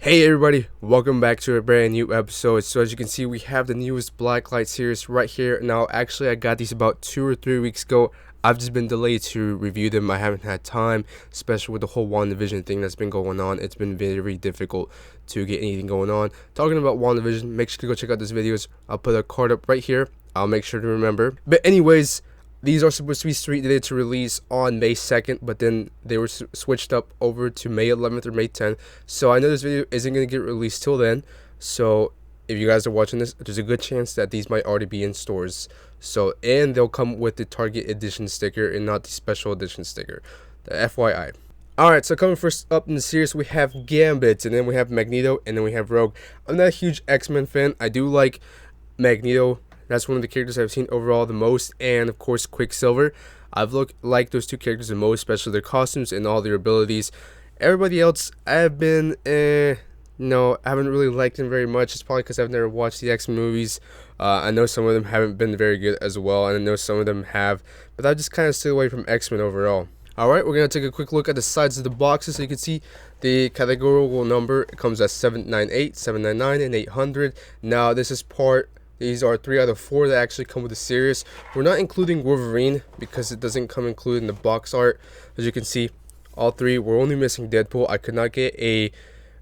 Hey everybody, welcome back to a brand new episode. So as you can see, we have the newest Blacklight series right here. Now actually I got these about 2 or 3 weeks ago. I've just been delayed to review them. I haven't had time, especially with the whole WandaVision thing that's been going on. It's been very difficult to get anything going on. Talking about WandaVision, make sure to go check out those videos. I'll put a card up right here. I'll make sure to remember. But anyways, these are supposed to be slated to release on May 2nd, but then they were switched up over to May 11th or May 10th. So I know this video isn't going to get released till then. So if you guys are watching this, there's a good chance that these might already be in stores. So, and they'll come with the Target Edition sticker and not the Special Edition sticker. The FYI. Alright, so coming first up in the series, we have Gambit, and then we have Magneto, and then we have Rogue. I'm not a huge X-Men fan. I do like Magneto. That's one of the characters I've seen overall the most, and of course Quicksilver. I've liked those two characters the most, especially their costumes and all their abilities. Everybody else, I've been, no, I haven't really liked them very much. It's probably because I've never watched the X-Men movies. I know some of them haven't been very good as well, and I know some of them have, but I just kind of stay away from X-Men overall. Alright, we're going to take a quick look at the sides of the boxes so you can see the categorical number. It comes at 798, 799, and 800. Now, these are 3 out of 4 that actually come with the series. We're not including Wolverine because it doesn't come included in the box art. As you can see, all 3. We're only missing Deadpool. I could not get a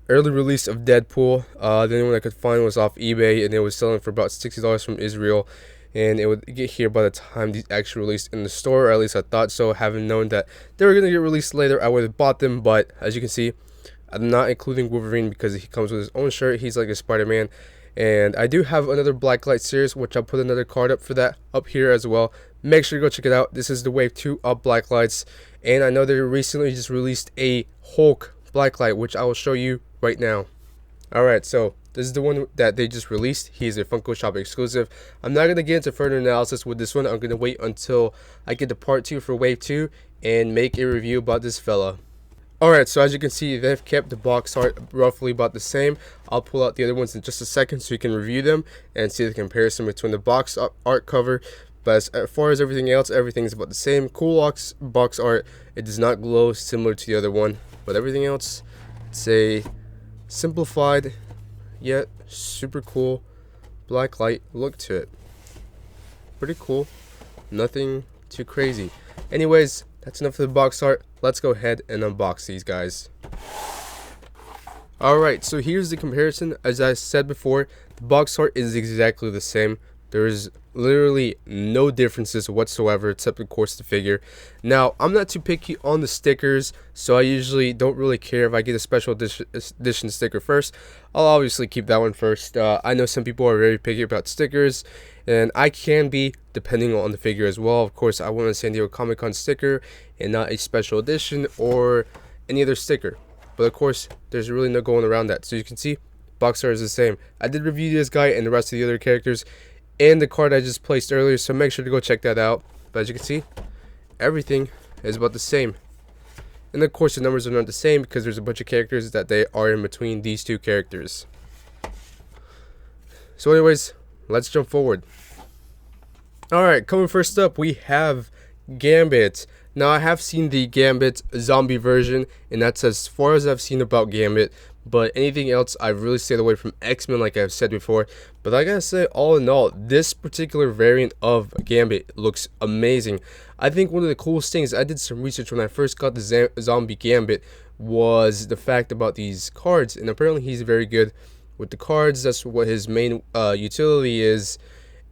early release of Deadpool. The only one I could find was off eBay, and it was selling for about $60 from Israel. And it would get here by the time these actually released in the store, or at least I thought so. Having known that they were going to get released later, I would have bought them. But as you can see, I'm not including Wolverine because he comes with his own shirt. He's like a Spider-Man. And I do have another Blacklight series, which I'll put another card up for that up here as well. Make sure you go check it out. This is the Wave 2 of Blacklights. And I know they recently just released a Hulk Blacklight, which I will show you right now. Alright, so this is the one that they just released. He's a Funko Shop exclusive. I'm not going to get into further analysis with this one. I'm going to wait until I get to part 2 for Wave 2 and make a review about this fella. Alright, so as you can see, they've kept the box art roughly about the same. I'll pull out the other ones in just a second so you can review them and see the comparison between the box art cover. But as far as everything else, everything's about the same. Cool box art. It does not glow similar to the other one. But everything else, it's a simplified yet super cool Blacklight look to it. Pretty cool. Nothing too crazy. Anyways, that's enough for the box art. Let's go ahead and unbox these guys. Alright, so here's the comparison. As I said before, the box art is exactly the same. There's literally no differences whatsoever except of course the figure. Now, I'm not too picky on the stickers, so I usually don't really care if I get a special edition sticker first. I'll obviously keep that one first. I know some people are very picky about stickers, and I can be, depending on the figure as well. Of course, I want a San Diego Comic-Con sticker and not a special edition or any other sticker. But of course, there's really no going around that. So you can see, box art is the same. I did review this guy and the rest of the other characters and the card I just placed earlier, so make sure to go check that out. But as you can see, everything is about the same. And of course, the numbers are not the same because there's a bunch of characters that they are in between these two characters. So anyways, let's jump forward. Alright, coming first up, we have Gambit. Now, I have seen the Gambit zombie version, and that's as far as I've seen about Gambit. But anything else, I've really stayed away from X-Men, like I've said before. But I gotta say, all in all, this particular variant of Gambit looks amazing. I think one of the coolest things, I did some research when I first got the zombie Gambit, was the fact about these cards. And apparently he's very good with the cards. That's what his main utility is.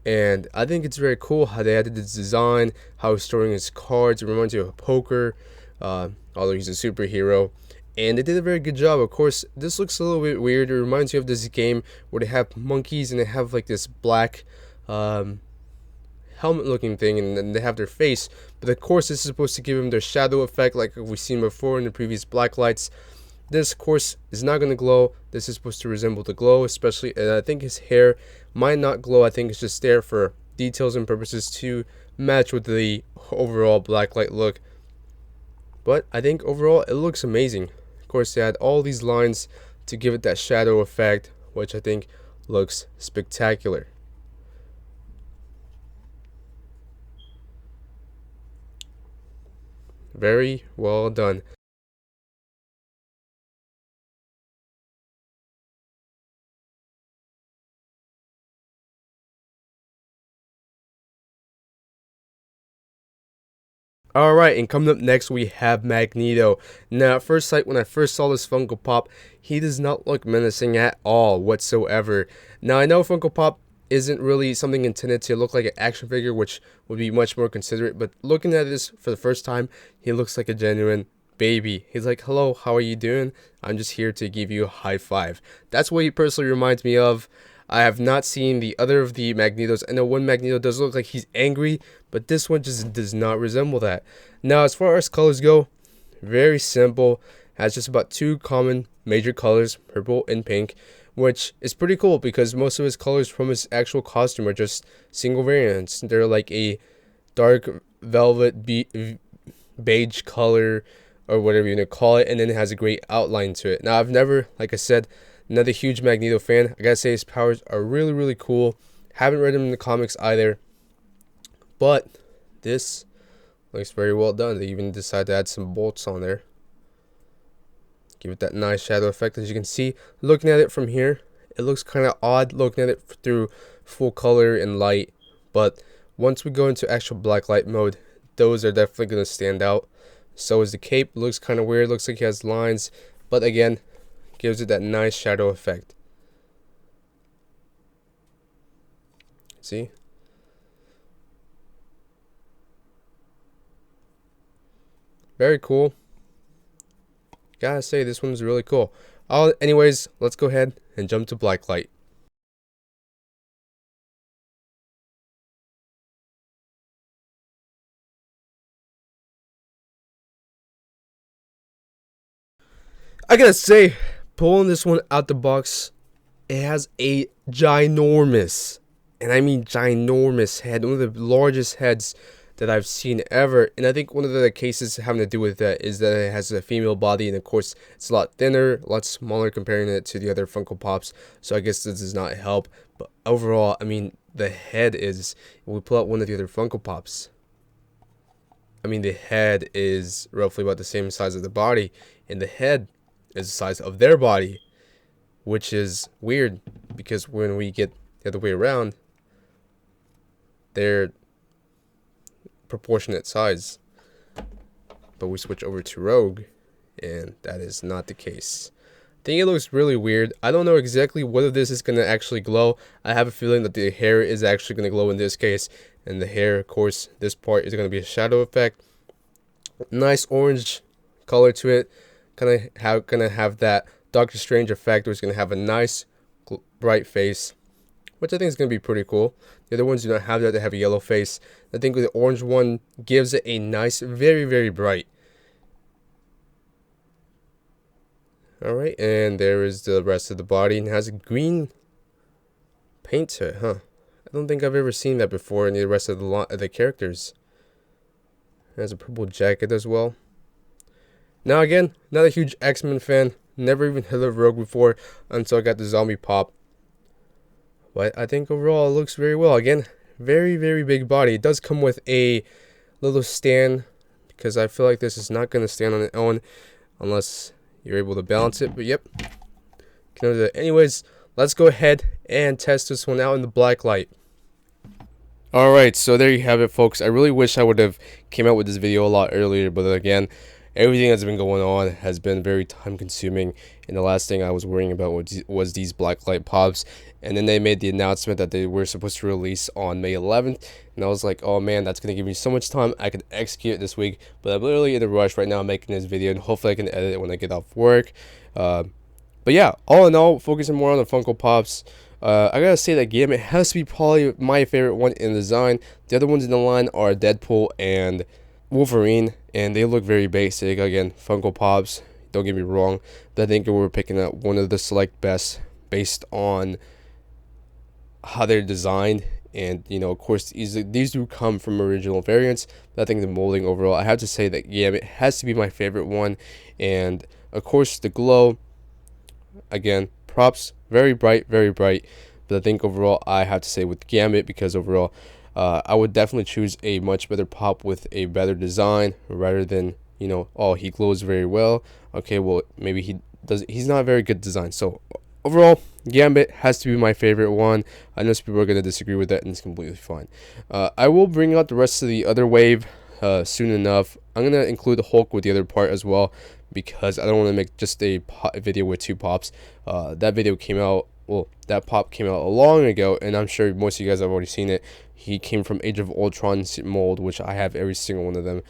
And I think it's very cool how they added this design, how he's storing his cards. It reminds you of poker, although he's a superhero. And they did a very good job. Of course, this looks a little bit weird. It reminds you of this game where they have monkeys and they have like this black helmet looking thing, and then they have their face. But of course, this is supposed to give them their shadow effect like we've seen before in the previous Blacklights. This, of course, is not going to glow. This is supposed to resemble the glow, especially, and I think his hair might not glow. I think it's just there for details and purposes to match with the overall Blacklight look. But I think overall it looks amazing. Of course, they had all these lines to give it that shadow effect, which I think looks spectacular. Very well done. Alright, and coming up next we have Magneto. Now at first sight, when I first saw this Funko Pop, he does not look menacing at all whatsoever. Now I know Funko Pop isn't really something intended to look like an action figure, which would be much more considerate, but looking at this for the first time, he looks like a genuine baby. He's like, hello, how are you doing? I'm just here to give you a high five. That's what he personally reminds me of. I have not seen the other of the Magnetos. I know one Magneto does look like he's angry, but this one just does not resemble that. Now, as far as colors go, very simple. Has just about two common major colors, purple and pink, which is pretty cool because most of his colors from his actual costume are just single variants. They're like a dark velvet beige color or whatever you want to call it, and then it has a great outline to it. Now, I've never, like I said, another huge Magneto fan. I gotta say his powers are really, really cool. Haven't read him in the comics either, but this looks very well done. They even decided to add some bolts on there. Give it that nice shadow effect. As you can see, looking at it from here, it looks kind of odd looking at it through full color and light. But once we go into actual blacklight mode, those are definitely going to stand out. So is the cape. Looks kind of weird. Looks like he has lines. But again, gives it that nice shadow effect. See? Very cool. Gotta say, this one's really cool. Anyways, let's go ahead and jump to Blacklight. I gotta say, pulling this one out the box, it has a ginormous, and I mean ginormous head, one of the largest heads that I've seen ever. And I think one of the cases having to do with that is that it has a female body, and of course it's a lot thinner, a lot smaller comparing it to the other Funko Pops, so I guess this does not help. But overall, I mean, the head is, when we pull out one of the other Funko Pops, I mean, the head is roughly about the same size as the body, and the head is the size of their body, which is weird because when we get the other way around, they're proportionate size. But we switch over to Rogue, and that is not the case. I think it looks really weird. I don't know exactly whether this is going to actually glow. I have a feeling that the hair is actually going to glow in this case, and the hair, of course, this part is going to be a shadow effect. Nice orange color to it. Gonna have that Doctor Strange effect, where it's gonna have a nice bright face, which I think is gonna be pretty cool. The other ones do not have that; they have a yellow face. I think the orange one gives it a nice, very, very bright. All right, and there is the rest of the body, and has a green paint to it, huh? I don't think I've ever seen that before in the rest of the characters. It has a purple jacket as well. Now again, not a huge X-Men fan. Never even heard of Rogue before until I got the zombie pop. But I think overall it looks very well. Again, very, very big body. It does come with a little stand, because I feel like this is not going to stand on its own unless you're able to balance it. But yep. Anyways, let's go ahead and test this one out in the Blacklight. Alright, so there you have it, folks. I really wish I would have came out with this video a lot earlier, but again, everything that's been going on has been very time consuming, and the last thing I was worrying about was these Blacklight Pops. And then they made the announcement that they were supposed to release on May 11th, and I was like, oh man, that's going to give me so much time. I could execute it this week, but I'm literally in a rush right now making this video, and hopefully I can edit it when I get off work. But yeah, all in all, focusing more on the Funko Pops. I gotta say that Gambit has to be probably my favorite one in design. The other ones in the line are Deadpool and Wolverine, and they look very basic. Again, Funko Pops, don't get me wrong, but I think we're picking up one of the select best based on how they're designed. And you know, of course, these do come from original variants, but I think the molding overall, I have to say that Gambit has to be my favorite one. And of course, the glow, again, props, very bright, but I think overall I have to say with Gambit, because overall I would definitely choose a much better pop with a better design, rather than, you know, oh, he glows very well, okay, well, maybe he's not a very good design. So overall, Gambit has to be my favorite one. I know some people are going to disagree with that, and it's completely fine. I will bring out the rest of the other wave soon enough. I'm gonna include the Hulk with the other part as well, because I don't want to make just a video with 2 pops. That video came out, well, that pop came out long ago, and I'm sure most of you guys have already seen it. He came from Age of Ultron mold, which I have every single one of them.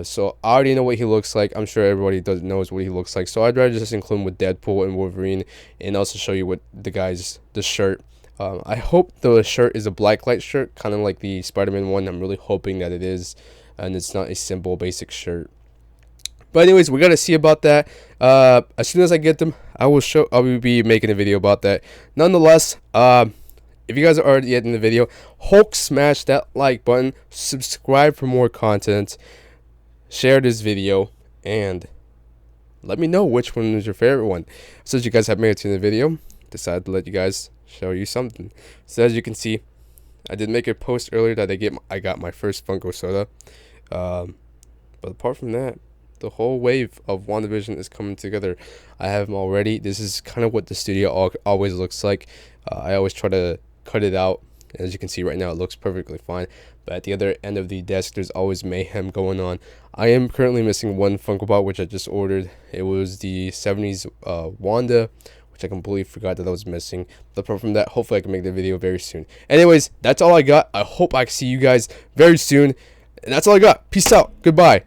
So I already know what he looks like. I'm sure everybody knows what he looks like. So I'd rather just include him with Deadpool and Wolverine, and also show you what the shirt. I hope the shirt is a Blacklight shirt, kind of like the Spider-Man one. I'm really hoping that it is, and it's not a simple basic shirt. But anyways, we gotta see about that. As soon as I get them, I will be making a video about that. Nonetheless, if you guys are already in the video, Hulk, smash that like button, subscribe for more content, share this video, and let me know which one is your favorite one. Since you guys have made it to the video, decided to let you guys show you something. So as you can see, I did make a post earlier that I got my first Funko soda. But apart from that, the whole wave of WandaVision is coming together. I have them already. This is kind of what the studio always looks like. I always try to cut it out. As you can see right now, it looks perfectly fine. But at the other end of the desk, there's always mayhem going on. I am currently missing one Funko Pop, which I just ordered. It was the 70s Wanda, which I completely forgot that I was missing. But apart from that, hopefully I can make the video very soon. Anyways, that's all I got. I hope I see you guys very soon. And that's all I got. Peace out. Goodbye.